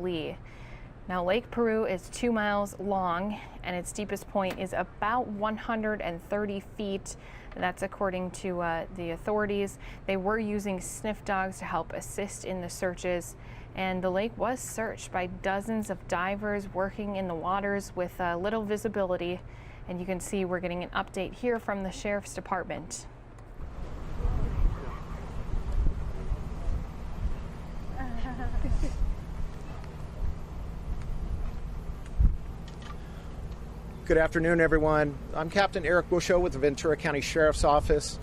Lee. Now, Lake Peru is 2 miles long and its deepest point is about 130 feet. That's according to the authorities. They were using sniff dogs to help assist in the searches, and the lake was searched by dozens of divers working in the waters with little visibility. And you can see we're getting an update here from the Sheriff's Department. Good afternoon, everyone. I'm Captain Eric Busho with the Ventura County Sheriff's Office.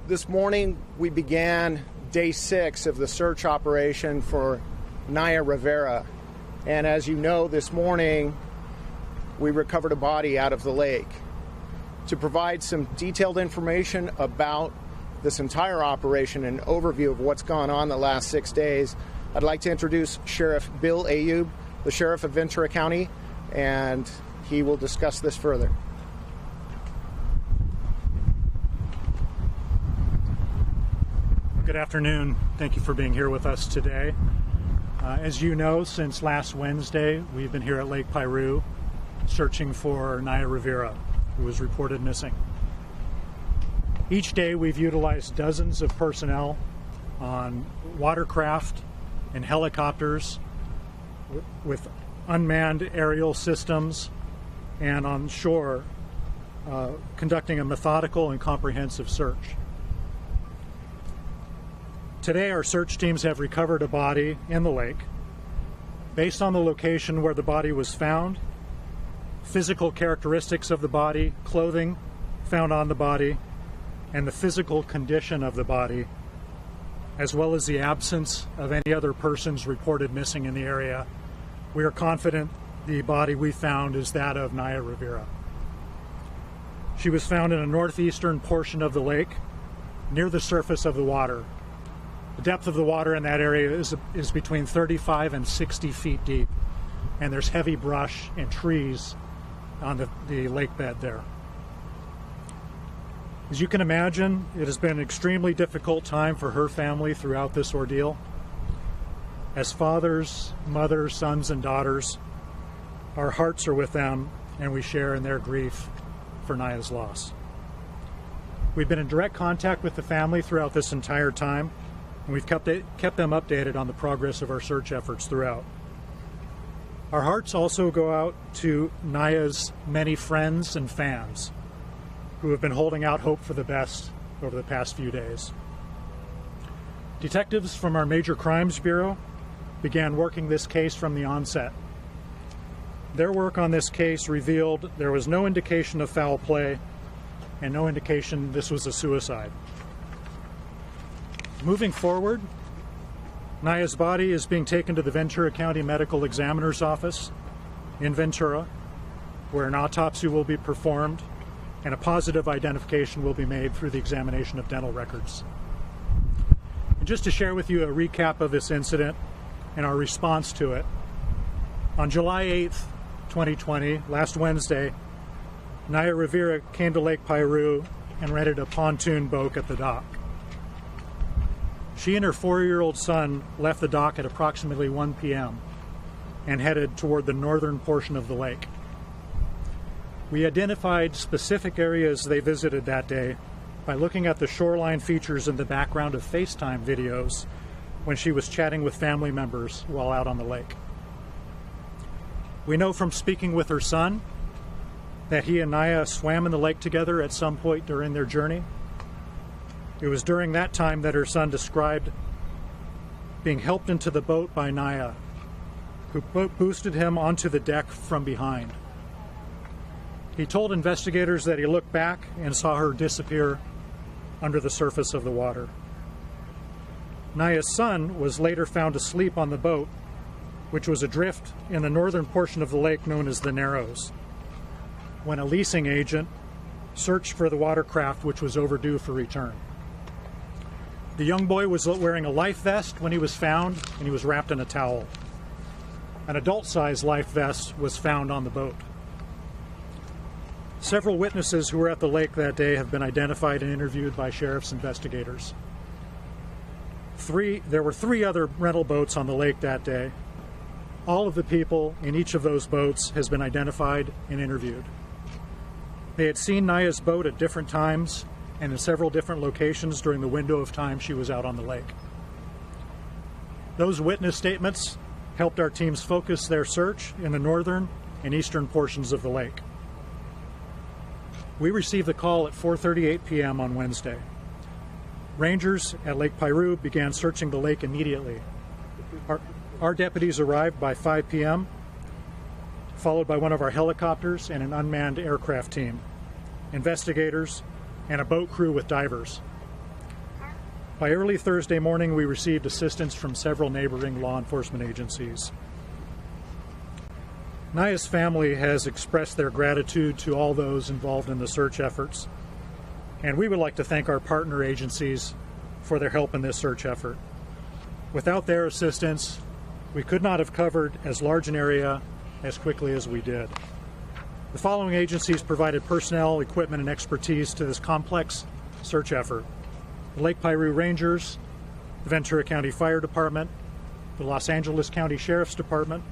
This morning, we began day 6 of the search operation for NAYA RIVERA. And as you know, this morning, we recovered a body out of the lake. To provide some detailed information about this entire operation and overview of what's gone on the last 6 days, I'd like to introduce Sheriff Bill Ayub, the Sheriff of Ventura County, and he will discuss this further. Good afternoon. Thank you for being here with us today. As you know, since last Wednesday, we've been here at Lake Peru searching for NAYA RIVERA, who was reported missing. Each day we've utilized dozens of personnel on watercraft and helicopters with unmanned aerial systems and on shore, conducting a methodical and comprehensive search. Today, our search teams have recovered a body in the lake. Based on the location where the body was found, physical characteristics of the body, clothing found on the body, and the physical condition of the body, as well as the absence of any other persons reported missing in the area, we are confident the body we found is that of NAYA RIVERA. She was found in a northeastern portion of the lake, near the surface of the water. The depth of the water in that area is between 35 and 60 feet deep, and there's heavy brush and trees on the lake bed there. As you can imagine, it has been an extremely difficult time for her family throughout this ordeal. As fathers, mothers, sons, and daughters, our hearts are with them, and we share in their grief for Naya's loss. We've been in direct contact with the family throughout this entire time, and we've kept them updated on the progress of our search efforts throughout. Our hearts also go out to Naya's many friends and fans who have been holding out hope for the best over the past few days. Detectives from our Major Crimes Bureau began working this case from the onset. Their work on this case revealed there was no indication of foul play and no indication this was a suicide. Moving forward, Naya's body is being taken to the Ventura County Medical Examiner's Office in Ventura, where an autopsy will be performed and a positive identification will be made through the examination of dental records. And just to share with you a recap of this incident and our response to it, on July 8th, 2020, last Wednesday, NAYA RIVERA came to Lake Peru and rented a pontoon boat at the dock. She and her 4-year-old son left the dock at approximately 1 p.m. and headed toward the northern portion of the lake. We identified specific areas they visited that day by looking at the shoreline features in the background of FaceTime videos when she was chatting with family members while out on the lake. We know from speaking with her son that he and Naya swam in the lake together at some point during their journey. It was during that time that her son described being helped into the boat by Naya, who boosted him onto the deck from behind. He told investigators that he looked back and saw her disappear under the surface of the water. Naya's son was later found asleep on the boat, which was adrift in the northern portion of the lake known as the Narrows, when a leasing agent searched for the watercraft, which was overdue for return. The young boy was wearing a life vest when he was found, and he was wrapped in a towel. An adult-sized life vest was found on the boat. Several witnesses who were at the lake that day have been identified and interviewed by sheriff's investigators. There were three other rental boats on the lake that day, All of the people in each of those boats has been identified and interviewed. They had seen NAYA's boat at different times and in several different locations during the window of time she was out on the lake. Those witness statements helped our teams focus their search in the northern and eastern portions of the lake. We received the call at 4:38 p.m. on Wednesday. Rangers at Lake Piru began searching the lake immediately. Our deputies arrived by 5 p.m., followed by one of our helicopters and an unmanned aircraft team, investigators, and a boat crew with divers. By early Thursday morning, we received assistance from several neighboring law enforcement agencies. NAYA's family has expressed their gratitude to all those involved in the search efforts, and we would like to thank our partner agencies for their help in this search effort. Without their assistance, we could not have covered as large an area as quickly as we did. The following agencies provided personnel, equipment, and expertise to this complex search effort: the Lake Piru Rangers, the Ventura County Fire Department, the Los Angeles County Sheriff's Department,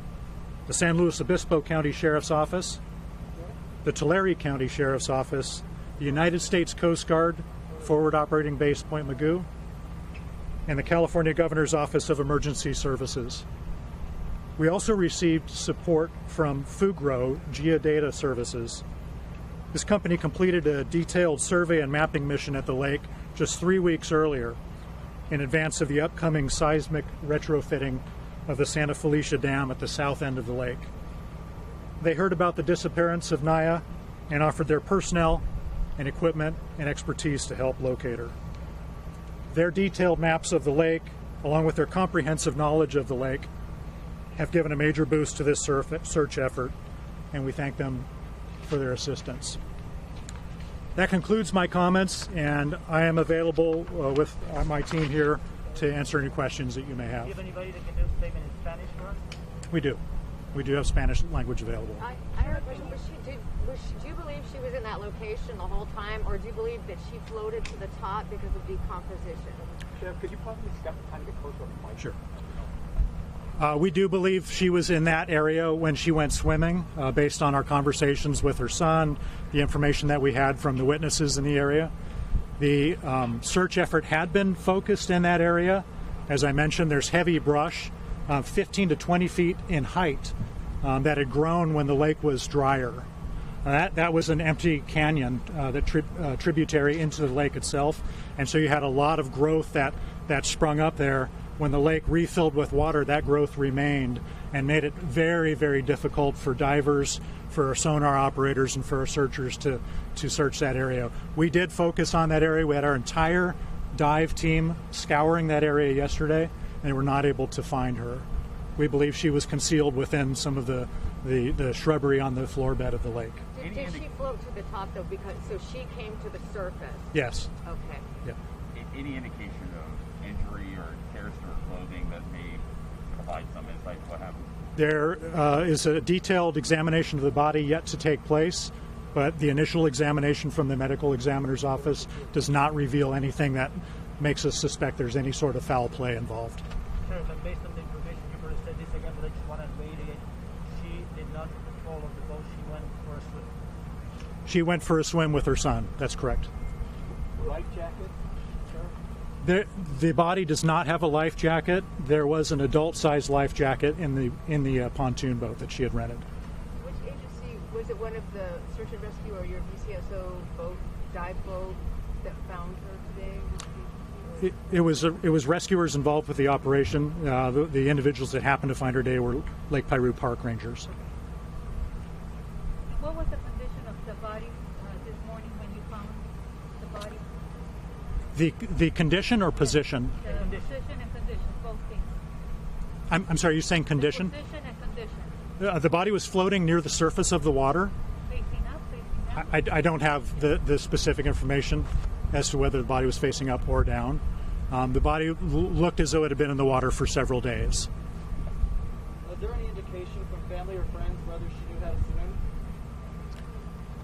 the San Luis Obispo County Sheriff's Office, the Tulare County Sheriff's Office, the United States Coast Guard, Forward Operating Base Point Mugu, and the California Governor's Office of Emergency Services. We also received support from Fugro Geodata Services. This company completed a detailed survey and mapping mission at the lake just 3 weeks earlier, in advance of the upcoming seismic retrofitting of the Santa Felicia Dam at the south end of the lake. They heard about the disappearance of NAYA and offered their personnel and equipment and expertise to help locate her. Their detailed maps of the lake, along with their comprehensive knowledge of the lake, have given a major boost to this search effort, and we thank them for their assistance. That concludes my comments, and I am available with my team here to answer any questions that you may have. Do you have anybody that can do a statement in Spanish for us? We do. We do have Spanish language available. I have a question. Do you believe she was in that location the whole time, or do you believe that she floated to the top because of decomposition? Sheriff, could you possibly step kind of get closer to the mic? Sure. We do believe she was in that area when she went swimming, based on our conversations with her son, the information that we had from the witnesses in the area. The search effort had been focused in that area. As I mentioned, there's heavy brush, 15 to 20 feet in height, that had grown when the lake was drier. That was an empty canyon, tributary into the lake itself, and so you had a lot of growth that sprung up there. When the lake refilled with water, that growth remained and made it very, very difficult for divers, for our sonar operators, and for our searchers to search that area. We did focus on that area. We had our entire dive team scouring that area yesterday, and they were not able to find her. We believe she was concealed within some of the shrubbery on the floor bed of the lake. Did she float to the top, though, so she came to the surface? Yes. Okay. Yeah. Any indication of injury or tears to her clothing that may provide some insight to what happened? There is a detailed examination of the body yet to take place, but the initial examination from the medical examiner's office does not reveal anything that makes us suspect there's any sort of foul play involved. Sheriff, and based on the information you've already said this again, but I just want to reiterate, she did not fall off the boat, she went for a swim. She went for a swim with her son, that's correct. Life jacket, Sheriff? The body does not have a life jacket. There was an adult-sized life jacket in the pontoon boat that she had rented. Which agency, was it one of the search and rescue or your VCSO boat, dive boat that found her today? It was rescuers involved with the operation. The individuals that happened to find her today were Lake Piru Park Rangers. What was the condition of the body this morning when you found the body? The condition or position? The position and condition, both things. I'm sorry, you're saying condition? The position and condition. The body was floating near the surface of the water. Facing up, facing down? I don't have the specific information as to whether the body was facing up or down. The body looked as though it had been in the water for several days. Was there any indication from family or friends whether she knew how to swim?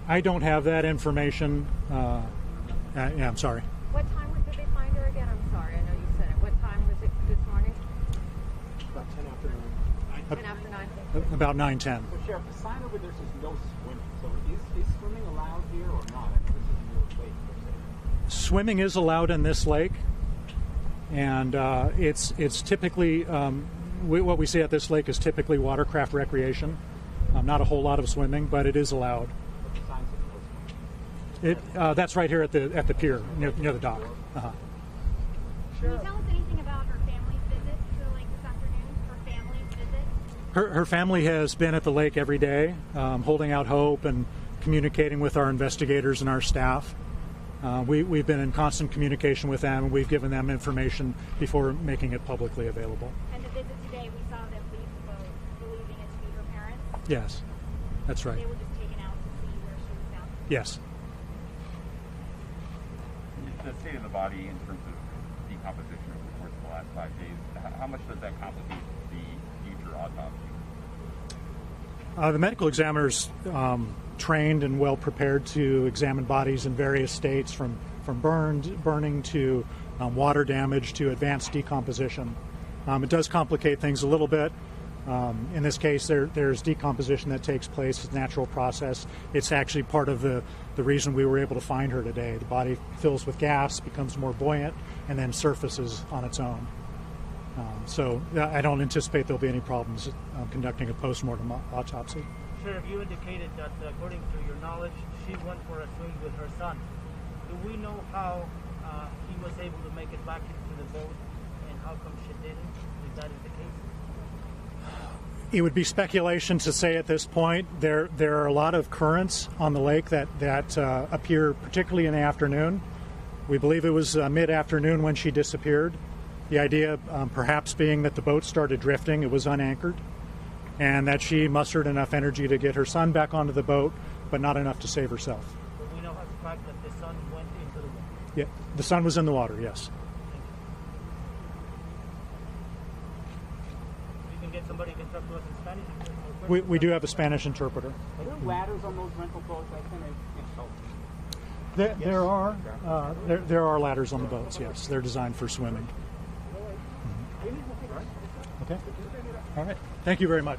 I don't have that information. Yeah, I'm sorry. What time did they find her again? I'm sorry, I know you said it. What time was it this morning? About 10 after 9. 9, 10 after 9. About 9:10. So, Sheriff, the sign over there says no swimming. So is swimming allowed here or not? I know this is New York Lake, per se. Swimming is allowed in this lake, and it's typically what we see at this lake is typically watercraft recreation. Not a whole lot of swimming, but it is allowed. But the sign says no swimming. That's right here at the pier near the dock. Uh-huh. Can you tell us anything about her family's visit to the lake this afternoon? Her family's visit? Her family has been at the lake every day, holding out hope and communicating with our investigators and our staff. We've been in constant communication with them, and we've given them information before making it publicly available. And the visit today, we saw them leave the boat, believing it to be her parents. Yes, that's right. They were just taken out to see where she was found. Yes. The state of the body in terms of decomposition over the course of the last 5 days, how much does that complicate the future autopsy? The medical examiner's trained and well prepared to examine bodies in various states, from burning to water damage to advanced decomposition. It does complicate things a little bit. In this case, there's decomposition that takes place. It's a natural process. It's actually part of the reason we were able to find her today. The body fills with gas, becomes more buoyant, and then surfaces on its own. So I don't anticipate there'll be any problems conducting a post-mortem autopsy. Sheriff, you indicated that according to your knowledge, she went for a swim with her son. Do we know how he was able to make it back into the boat, and how come she didn't, if that is the case? It would be speculation to say at this point. There are a lot of currents on the lake that appear particularly in the afternoon. We believe it was mid-afternoon when she disappeared. The idea perhaps being that the boat started drifting, it was unanchored, and that she mustered enough energy to get her son back onto the boat, but not enough to save herself. But we know for the fact that the son went into the water. Yeah, the son was in the water, yes. You can get somebody who can talk to us in Spanish. We do have a Spanish interpreter. Are there ladders on those rental boats? I kind of There are ladders on the boats, yes. They're designed for swimming. Okay. All right. Thank you very much.